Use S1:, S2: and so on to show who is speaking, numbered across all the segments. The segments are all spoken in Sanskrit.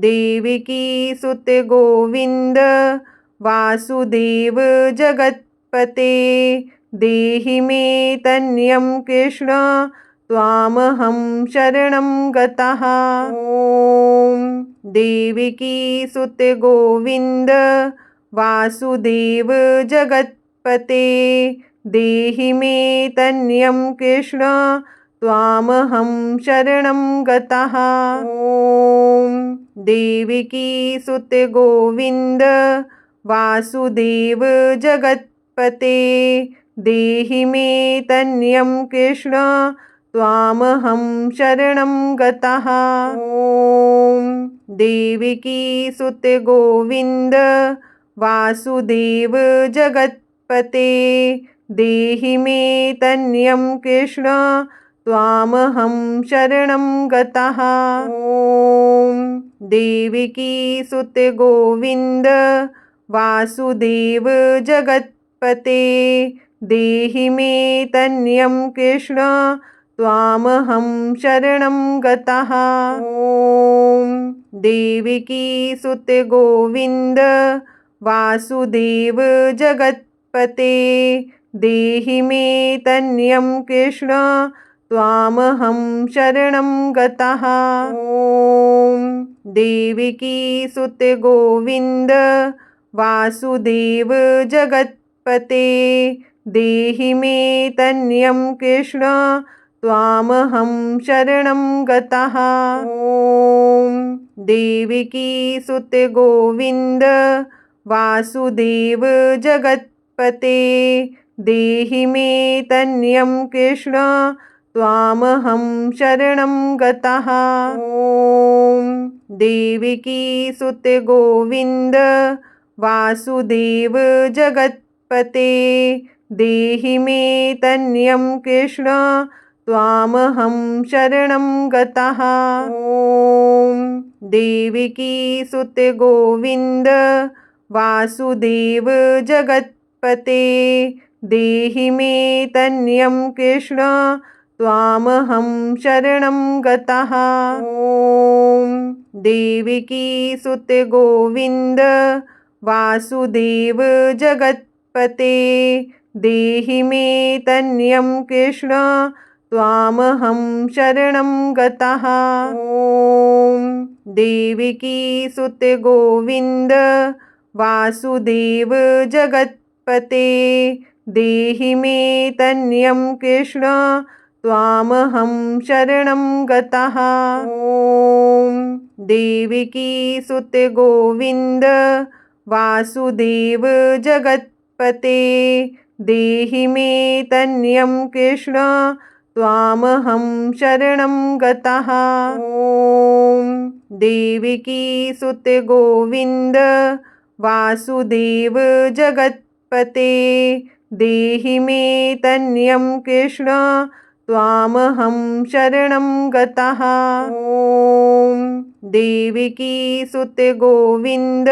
S1: देवकी सुत गोविंद वासुदेव जगत्पते देहि मे तन्यं कृष्ण त्वामहं शरणं गतः। ॐ देवकी सुत गोविंद वासुदेव जगत्पते देहि मे तन्यं कृष्ण त्वामहं शरणं गतः। ॐ देवकी सुत गोविंद वासुदेव जगत्पते देहि मे तन्यं कृष्ण त्वामहं शरणं गतः। ॐ देवकी सुत गोविंद वासुदेव जगत्पते देहि मे तन्यं कृष्ण त्वामहं शरणं गतः। ॐ देवकी सुत गोविंद वासुदेव जगत्पते देहि मे तन्यं कृष्ण त्वामहं शरणं गतः। ॐ देवकी सुत गोविंद वासुदेव जगत्पते देहि मे तन्यं कृष्ण त्वामहं शरणं गतः। ॐ देवकी सुत गोविंद वासुदेव जगत्पते देहि मे तन्यं कृष्ण त्वामहं शरणं गतः। ॐ देवकी सुत गोविंद वासुदेव जगत्पते देहि मे तन्यं कृष्ण त्वामहं शरणं गतः। ॐ देवकी सुत गोविंद वासुदेव जगत्पते देहि मे तन्यं कृष्ण त्वामहं शरणं गतः। ॐ देवकी सुत गोविंद वासुदेव जगत्पते देहि मे तन्यं कृष्ण त्वामहं शरणं गतः। ॐ देवकी सुत गोविंद वासुदेव जगत्पते देहि मे तन्यं कृष्ण त्वामहं शरणं गतः। ॐ देवकी सुत गोविंद वासुदेव जगत्पते देहि मे तन्यं कृष्ण त्वामहं शरणं गतः। ॐ देवकी सुत गोविंद वासुदेव जगत्पते देहि मे तन्यं कृष्ण त्वामहं शरणं गतः। ॐ देवकी सुत गोविंद वासुदेव जगत्पते देहि मे तन्यं कृष्ण त्वामहं शरणं गतः। ॐ देवकी सुत गोविंद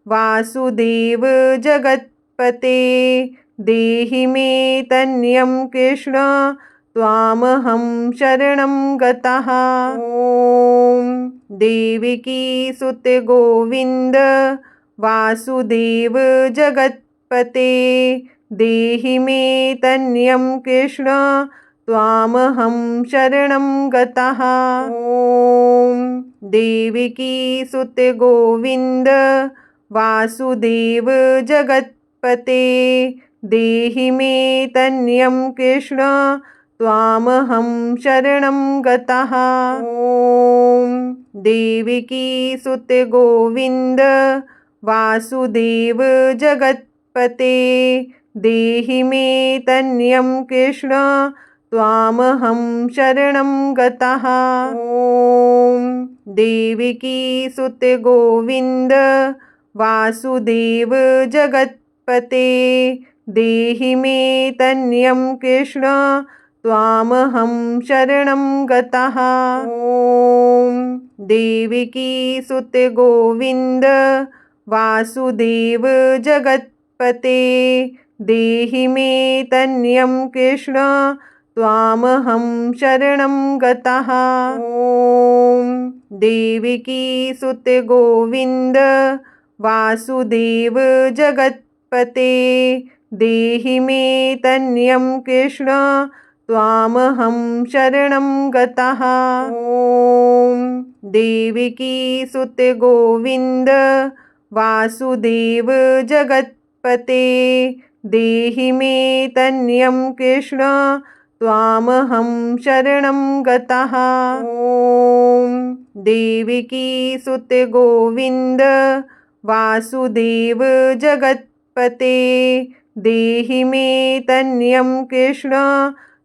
S1: वासुदेव जगत्पते देहि मे तन्यं कृष्ण त्वामहं शरणं गतः। ॐ देवकी सुत गोविंद वासुदेव जगत्पते देहि मे तन्यं कृष्ण त्वामहं शरणं गतः। ॐ देवकी सुत गोविंद वासुदेव जगत्पते देहि मे तन्यं कृष्ण त्वामहं शरणं गतः। ॐ देवकी सुत गोविंद वासुदेव जगत्पते देहि मे तन्यं कृष्ण त्वामहं शरणं गतः। ॐ देवकी सुत गोविंद वासुदेव जगत्पते देहि मे तन्यं कृष्ण त्वामहं शरणं गतः। ॐ देवकी सुत गोविंद वासुदेव जगत्पते देहि मे तन्यं कृष्ण त्वामहं शरणं गतः। ॐ देवकी सुत गोविंद वासुदेव जगत्पते देहि मे तन्यं कृष्ण त्वामहं शरणं गतः। ॐ देवकी सुत गोविंद वासुदेव जगत्पते देहि मे तन्यं कृष्ण त्वामहं शरणं गतः। ॐ देवकी सुत गोविंद वासुदेव जगत्पते देहि मे तन्यं कृष्ण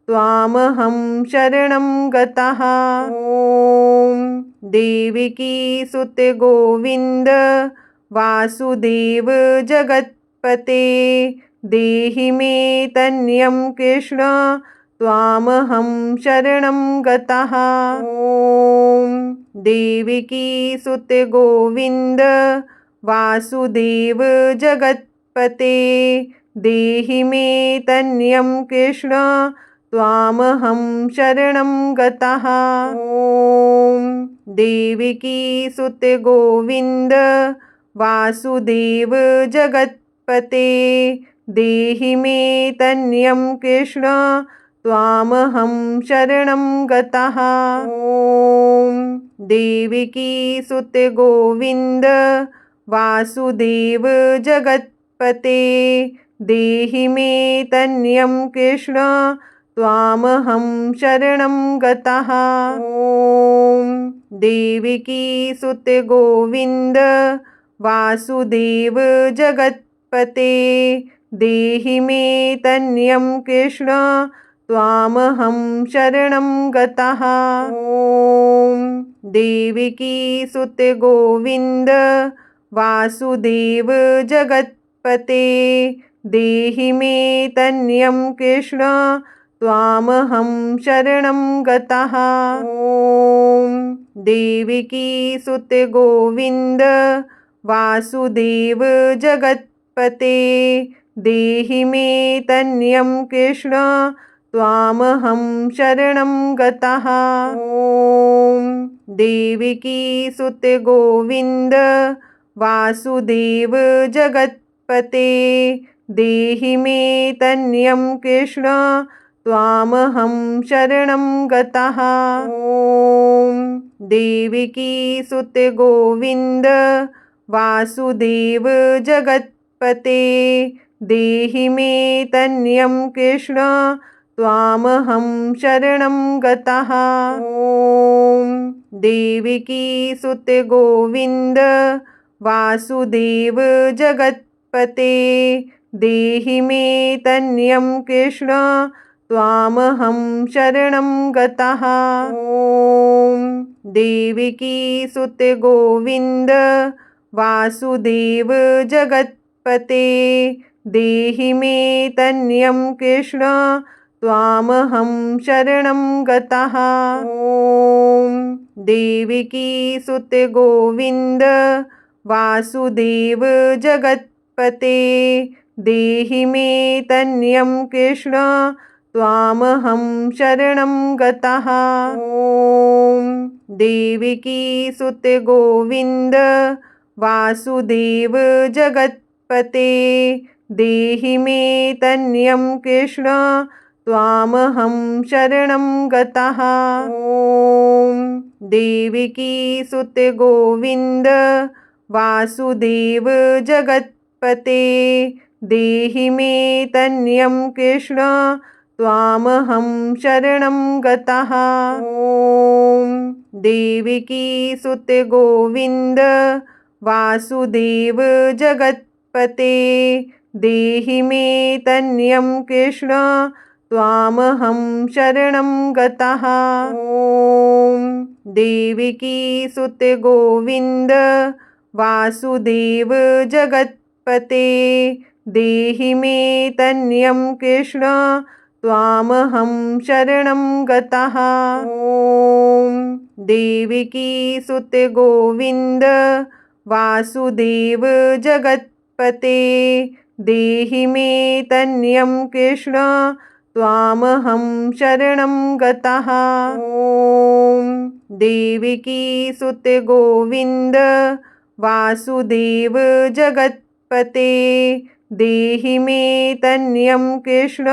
S1: त्वामहं शरणं गतः। ॐ देवकी सुत गोविंद वासुदेव जगत्पते देहि मे तन्यं कृष्ण त्वामहं शरणं गतः। ॐ देवकी सुत गोविंद वासुदेव जगत्पते देहि मे तन्यं कृष्ण त्वामहं शरणं गतः। ॐ देवकी सुत गोविंद वासुदेव जगत्पते देहि मे तन्यं कृष्ण त्वामहं शरणं गतः। ॐ देवकी सुत गोविंद वासुदेव जगत्पते देहि मे तन्यं कृष्ण त्वामहं शरणं गतः। ॐ देवकी सुत गोविंद वासुदेव जगत्पते देहि मे तन्यं कृष्ण त्वामहं शरणं गतः। ॐ देवकी सुत गोविंद वासुदेव जगत्पते देहि मे तन्यं कृष्ण त्वामहं शरणं गतः। ॐ देवकी सुत गोविंद वासुदेव जगत्पते देहि मे तन्यं कृष्ण त्वामहं शरणं गतः। ॐ देवकी सुत गोविंद वासुदेव जगत्पते देहि मे तन्यं कृष्ण त्वामहं शरणं गतः। ॐ देवकी सुत गोविंद वासुदेव जगत्पते देहि मे तन्यं कृष्ण त्वामहं शरणं गतः। ॐ देवकी सुत गोविंद वासुदेव जगत्पते देहि मे तन्यं कृष्ण त्वामहं शरणं गतः। ॐ देवकी सुत गोविंद वासुदेव जगत्पते देहि मे तन्यं कृष्ण त्वामहं शरणं गतः। ॐ देवकी सुत गोविंद वासुदेव जगत्पते देहि मे तन्यं कृष्ण त्वामहं शरणं गतः। ॐ देवकी सुत गोविंद वासुदेव जगत्पते देहि मे तन्यं कृष्ण त्वामहं शरणं गतः। ॐ देवकी सुत गोविंद वासुदेव जगत्पते देहि मे तन्यं कृष्ण त्वामहं शरणं गतः। ॐ देवकी सुत गोविंद वासुदेव जगत्पते देहि मे तन्यं कृष्ण त्वामहं शरणं गतः। ॐ देवकी सुत गोविंद वासुदेव जगत्पते देहि मे तन्यं कृष्ण त्वामहं शरणं गतः। ॐ देवकी सुत गोविंद वासुदेव जगत्पते देहि मे तन्यं कृष्ण त्वामहं शरणं गतः। ॐ देवकी सुत गोविंद वासुदेव जगत्पते देहि मे तन्यं कृष्ण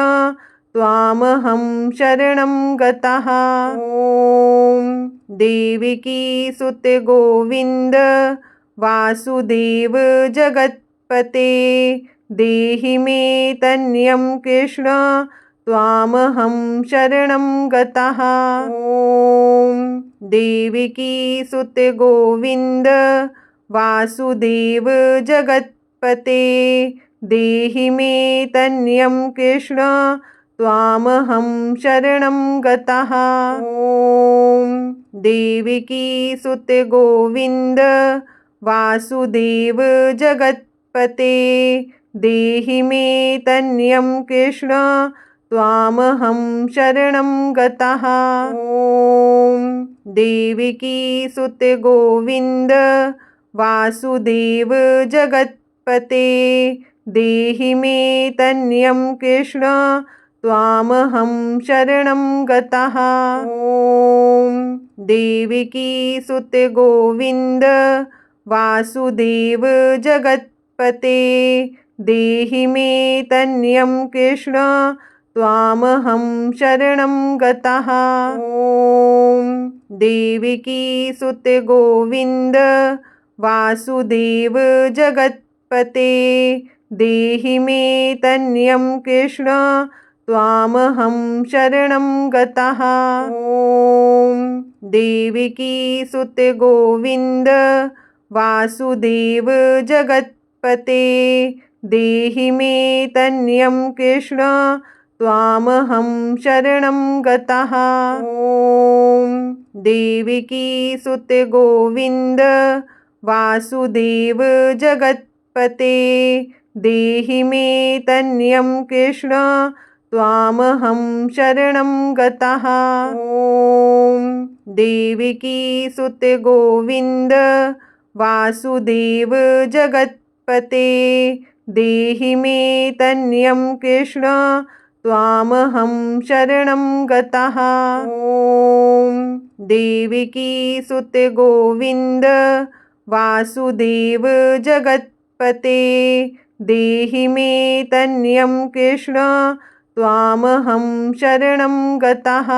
S1: त्वामहं शरणं गतः। ॐ देवकी सुत गोविंद वासुदेव जगत्पते देहि मे तन्यं कृष्ण त्वामहं शरणं गतः। ॐ देवकी सुत गोविंद वासुदेव जगत्पते देहि मे तन्यं कृष्ण त्वामहं शरणं गतः। ॐ देवकी सुत गोविंद वासुदेव जगत्पते देहि मे तन्यं कृष्ण त्वामहं शरणं गतः। ॐ देवकी सुत गोविंद वासुदेव जगत्पते देहि मे तन्यं कृष्ण त्वामहं शरणं गतः। ॐ देवकी सुत गोविंद वासुदेव जगत्पते देहि मे तन्यं कृष्ण त्वामहं शरणं गतः। ॐ देवकी सुत गोविंद वासुदेव जगत्पते देहि मे तन्यं कृष्ण त्वामहं शरणं गतः। ॐ देवकी सुत गोविंद वासुदेव जगत्पते देहि मे तन्यं कृष्ण त्वामहं शरणं गतः। ॐ देवकी सुत गोविंद वासुदेव जगत्पते देहि मे तन्यं कृष्ण त्वामहं शरणं गतः। ॐ देवकी सुत गोविंद वासुदेव जगत्पते देहि मे तन्यं कृष्ण त्वामहं शरणं गतः। ॐ देवकी सुत गोविंद वासुदेव जगत्पते देहि मे तन्यं कृष्ण त्वामहं शरणं गतः।